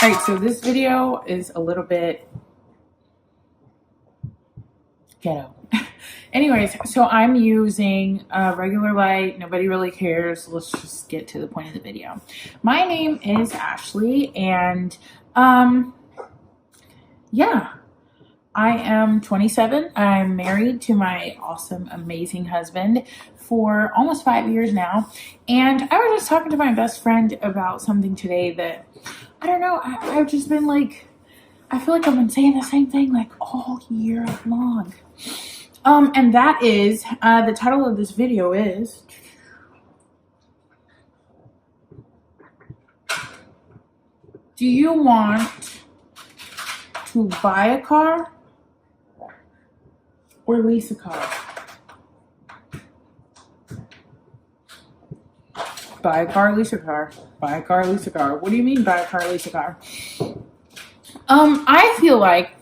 All right, so this video is a little bit ghetto. Anyways, so I'm using a regular light. Nobody really cares. Let's just get to the point of the video. My name is Ashley, and yeah, I am 27. I'm married to my awesome, amazing husband for almost 5 years now. And I was just talking to my best friend about something today that, I don't know, I've just been like, I feel like I've been saying the same thing like all year long. And that is, the title of this video is, do you want to buy a car or lease a car? Buy a car, lease a car. Buy a car, lease a car. What do you mean buy a car, lease a car? I feel like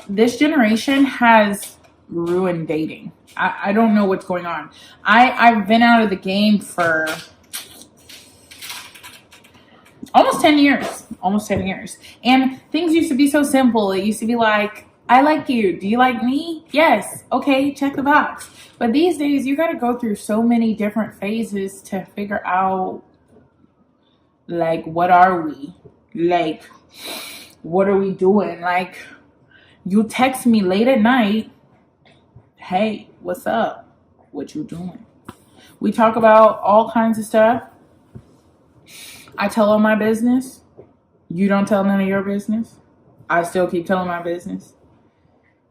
this generation has ruined dating. I don't know what's going on. I've been out of the game for almost 10 years. And things used to be so simple. It used to be like, I like you. Do you like me? Yes. Okay, check the box. But these days, you got to go through so many different phases to figure out, like, what are we? Like, what are we doing? Like, you text me late at night, hey, what's up? What you doing? We talk about all kinds of stuff. I tell all my business. You don't tell none of your business. I still keep telling my business,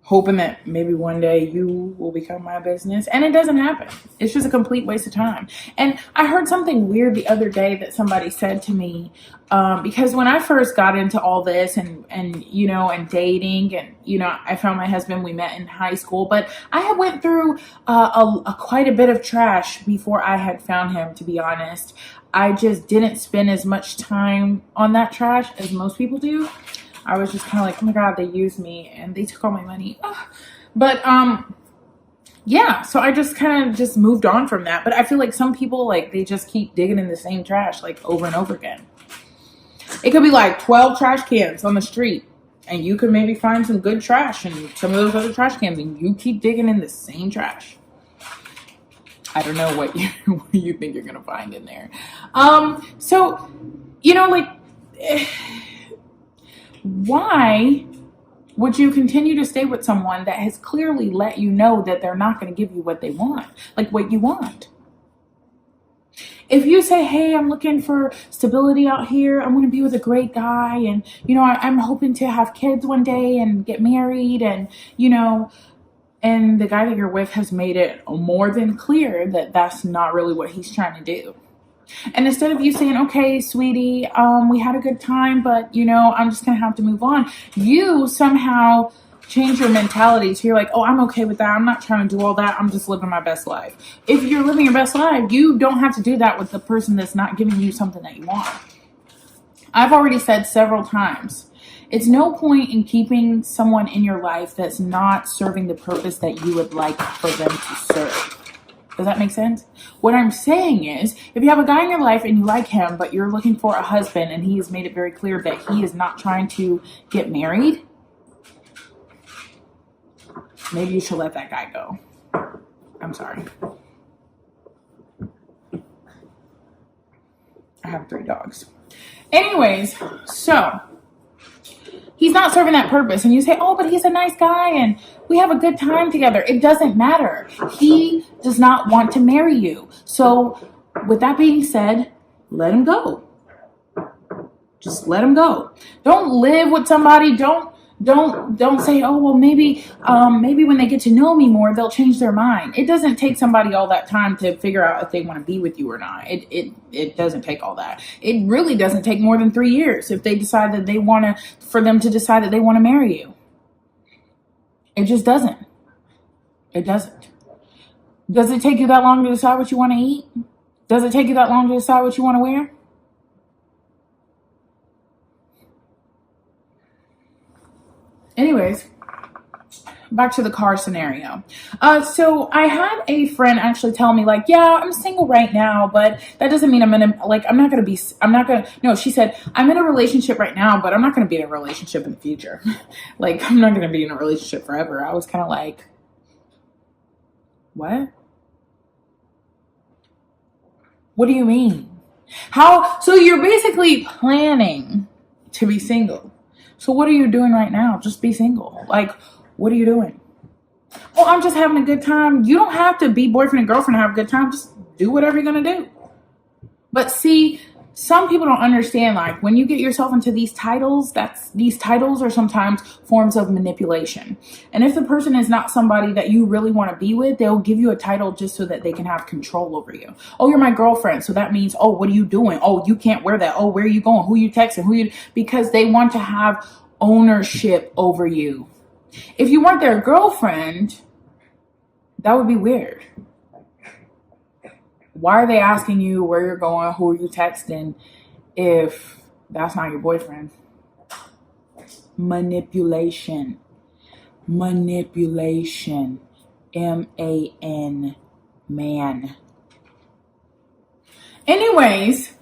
hoping that maybe one day you will become my business. And it doesn't happen. It's just a complete waste of time. And I heard something weird the other day that somebody said to me, because when I first got into all this and dating, and, I found my husband, we met in high school, but I had went through quite a bit of trash before I had found him, to be honest. I just didn't spend as much time on that trash as most people do. I was just kind of like, oh my God, they used me and they took all my money. But yeah, so I just kind of just moved on from that. But I feel like some people, like, they just keep digging in the same trash, like, over and over again. It could be like 12 trash cans on the street, and you could maybe find some good trash in some of those other trash cans, and you keep digging in the same trash. I don't know what you think you're going to find in there. So, why would you continue to stay with someone that has clearly let you know that they're not going to give you what they want, like what you want? If you say, hey, I'm looking for stability out here, I'm going to be with a great guy, and, I'm hoping to have kids one day and get married, and, and the guy that you're with has made it more than clear that that's not really what he's trying to do. And instead of you saying, okay, sweetie, we had a good time, but, I'm just going to have to move on, you somehow change your mentality to you're like, oh, I'm okay with that. I'm not trying to do all that. I'm just living my best life. If you're living your best life, you don't have to do that with the person that's not giving you something that you want. I've already said several times, it's no point in keeping someone in your life that's not serving the purpose that you would like for them to serve. Does that make sense? What I'm saying is, if you have a guy in your life and you like him, but you're looking for a husband and he has made it very clear that he is not trying to get married, maybe you should let that guy go. I'm sorry. I have 3 dogs. Anyways, so he's not serving that purpose, and you say, oh, but he's a nice guy and we have a good time together. It doesn't matter. He does not want to marry you. So with that being said, let him go. Just let him go. Don't live with somebody. Don't say, oh, well, maybe when they get to know me more, they'll change their mind. It doesn't take somebody all that time to figure out if they want to be with you or not. It doesn't take all that. It really doesn't take more than 3 years if they decide that for them to decide that they want to marry you. It just doesn't. It doesn't. Does it take you that long to decide what you want to eat? Does it take you that long to decide what you want to wear? Anyways, back to the car scenario. So I had a friend actually tell me like, yeah, I'm single right now, but that doesn't mean no, she said, I'm in a relationship right now, but I'm not going to be in a relationship in the future. Like, I'm not going to be in a relationship forever. I was kind of like, what? What do you mean? How? So you're basically planning to be single. So what are you doing right now? Just be single. Like, what are you doing? Oh, I'm just having a good time. You don't have to be boyfriend and girlfriend and have a good time. Just do whatever you're going to do. But see, some people don't understand, like, when you get yourself into these titles are sometimes forms of manipulation. And if the person is not somebody that you really want to be with, they'll give you a title just so that they can have control over you. Oh, you're my girlfriend. So that means, oh, what are you doing? Oh, you can't wear that. Oh, where are you going? Who are you texting? Because they want to have ownership over you. If you weren't their girlfriend, that would be weird. Why are they asking you where you're going, who are you texting, if that's not your boyfriend? Manipulation. M-A-N. Man. Anyways,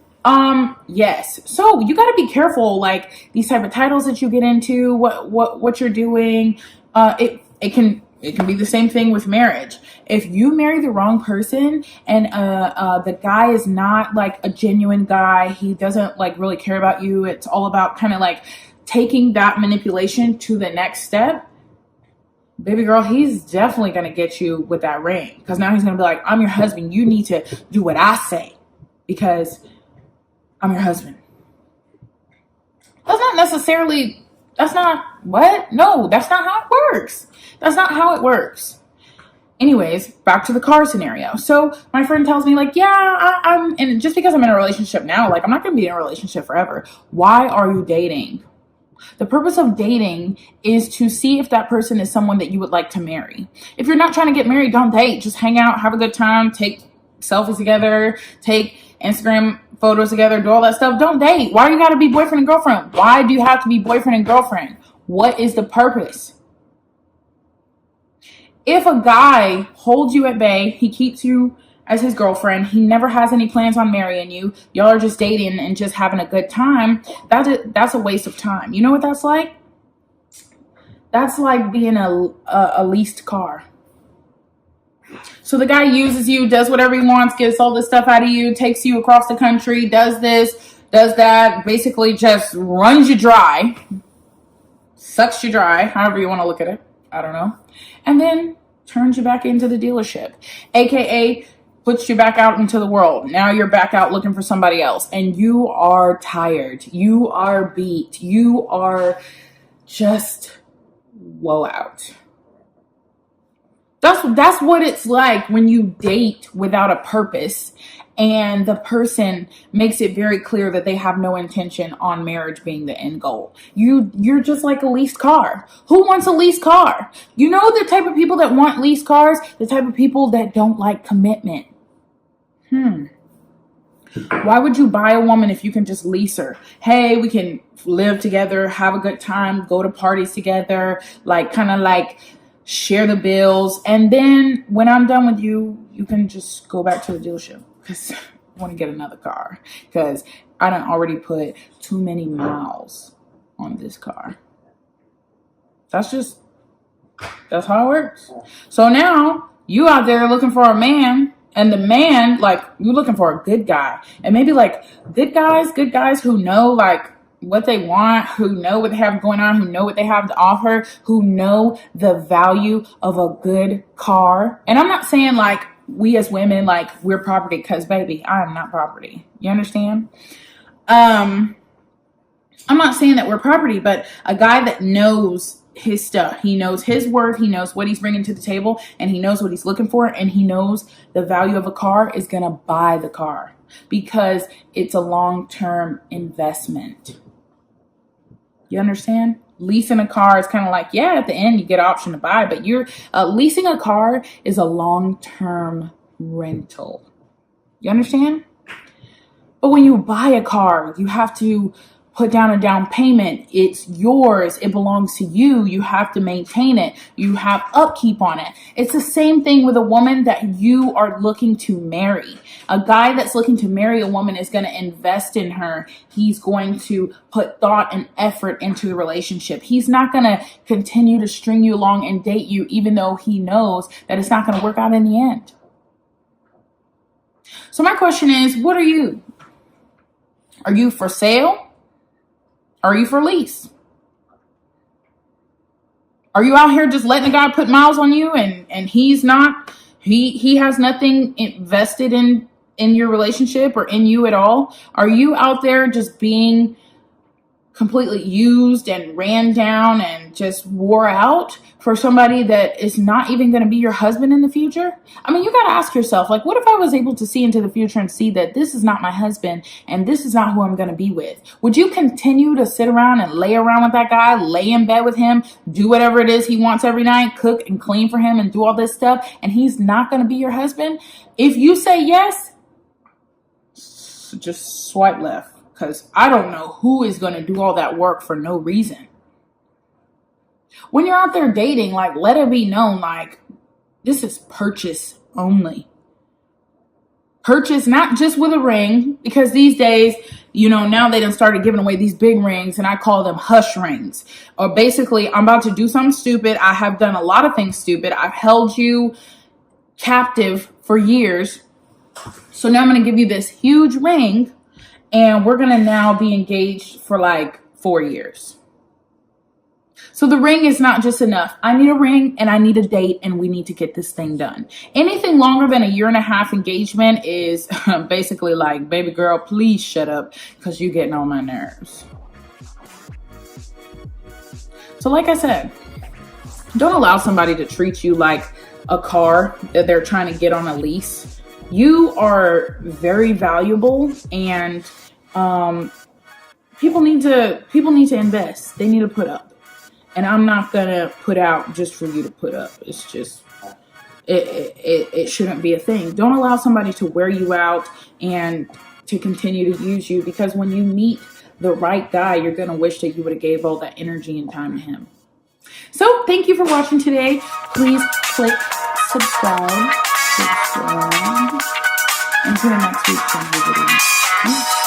yes. So you got to be careful, like these type of titles that you get into, what you're doing. It can be the same thing with marriage. If you marry the wrong person and the guy is not like a genuine guy, he doesn't like really care about you. It's all about kind of like taking that manipulation to the next step. Baby girl, he's definitely going to get you with that ring, because now he's going to be like, I'm your husband. You need to do what I say because I'm your husband. That's not what? No, that's not how it works. That's not how it works. Anyways, back to the car scenario. So my friend tells me like, yeah, and just because I'm in a relationship now, like I'm not going to be in a relationship forever. Why are you dating? The purpose of dating is to see if that person is someone that you would like to marry. If you're not trying to get married, don't date. Just hang out, have a good time, take selfies together, take Instagram photos together, do all that stuff. Don't date. Why do you got to be boyfriend and girlfriend? Why do you have to be boyfriend and girlfriend? What is the purpose? If a guy holds you at bay, he keeps you as his girlfriend, he never has any plans on marrying you, y'all are just dating and just having a good time, that's a waste of time. You know what that's like? That's like being a leased car. So the guy uses you, does whatever he wants, gets all this stuff out of you, takes you across the country, does this, does that, basically just runs you dry, sucks you dry, however you want to look at it. I don't know. And then turns you back into the dealership, aka puts you back out into the world. Now you're back out looking for somebody else and you are tired. You are beat. You are just woe out. That's what it's like when you date without a purpose and the person makes it very clear that they have no intention on marriage being the end goal. You're just like a leased car. Who wants a leased car? You know the type of people that want leased cars? The type of people that don't like commitment. Why would you buy a woman if you can just lease her? Hey, we can live together, have a good time, go to parties together, like kind of like share the bills. And then when I'm done with you, you can just go back to the dealership because I want to get another car because I done already put too many miles on this car. That's how it works. So now you out there looking for a man. And the man, like, you're looking for a good guy. And maybe, like, good guys who know, like, what they want, who know what they have going on, who know what they have to offer, who know the value of a good car. And I'm not saying, like, we as women, like, we're property, because, baby, I am not property. You understand? I'm not saying that we're property, but a guy that knows his stuff. He knows his worth. He knows what he's bringing to the table and he knows what he's looking for. And he knows the value of a car is going to buy the car because it's a long-term investment. You understand? Leasing a car is kind of like, yeah, at the end you get an option to buy, but leasing a car is a long-term rental. You understand? But when you buy a car, you have to put down a down payment. It's yours. It belongs to you. You have to maintain it. You have upkeep on it. It's the same thing with a woman that you are looking to marry. A guy that's looking to marry a woman is going to invest in her. He's going to put thought and effort into the relationship. He's not going to continue to string you along and date you, even though he knows that it's not going to work out in the end. So my question is, what are you? Are you for sale? Are you for lease? Are you out here just letting a guy put miles on you and he's not, he has nothing invested in your relationship or in you at all? Are you out there just being completely used and ran down and just wore out for somebody that is not even going to be your husband in the future? I mean, you got to ask yourself, like, what if I was able to see into the future and see that this is not my husband and this is not who I'm going to be with? Would you continue to sit around and lay around with that guy, lay in bed with him, do whatever it is he wants every night, cook and clean for him and do all this stuff, and he's not going to be your husband? If you say yes, just swipe left. Because I don't know who is going to do all that work for no reason. When you're out there dating, like, let it be known, like, this is purchase only. Purchase, not just with a ring, because these days, you know, now they done started giving away these big rings, and I call them hush rings. Or basically, I'm about to do something stupid. I have done a lot of things stupid. I've held you captive for years. So now I'm going to give you this huge ring. And we're going to now be engaged for like 4 years. So the ring is not just enough. I need a ring and I need a date and we need to get this thing done. Anything longer than 1.5 years engagement is basically like, baby girl, please shut up because you're getting on my nerves. So like I said, don't allow somebody to treat you like a car that they're trying to get on a lease. You are very valuable, and people need to invest. They need to put up, and I'm not gonna put out just for you to put up. It's just it shouldn't be a thing. Don't allow somebody to wear you out and to continue to use you, because when you meet the right guy, you're gonna wish that you would have gave all that energy and time to him. So thank you for watching today. Please click subscribe. Until next week's video.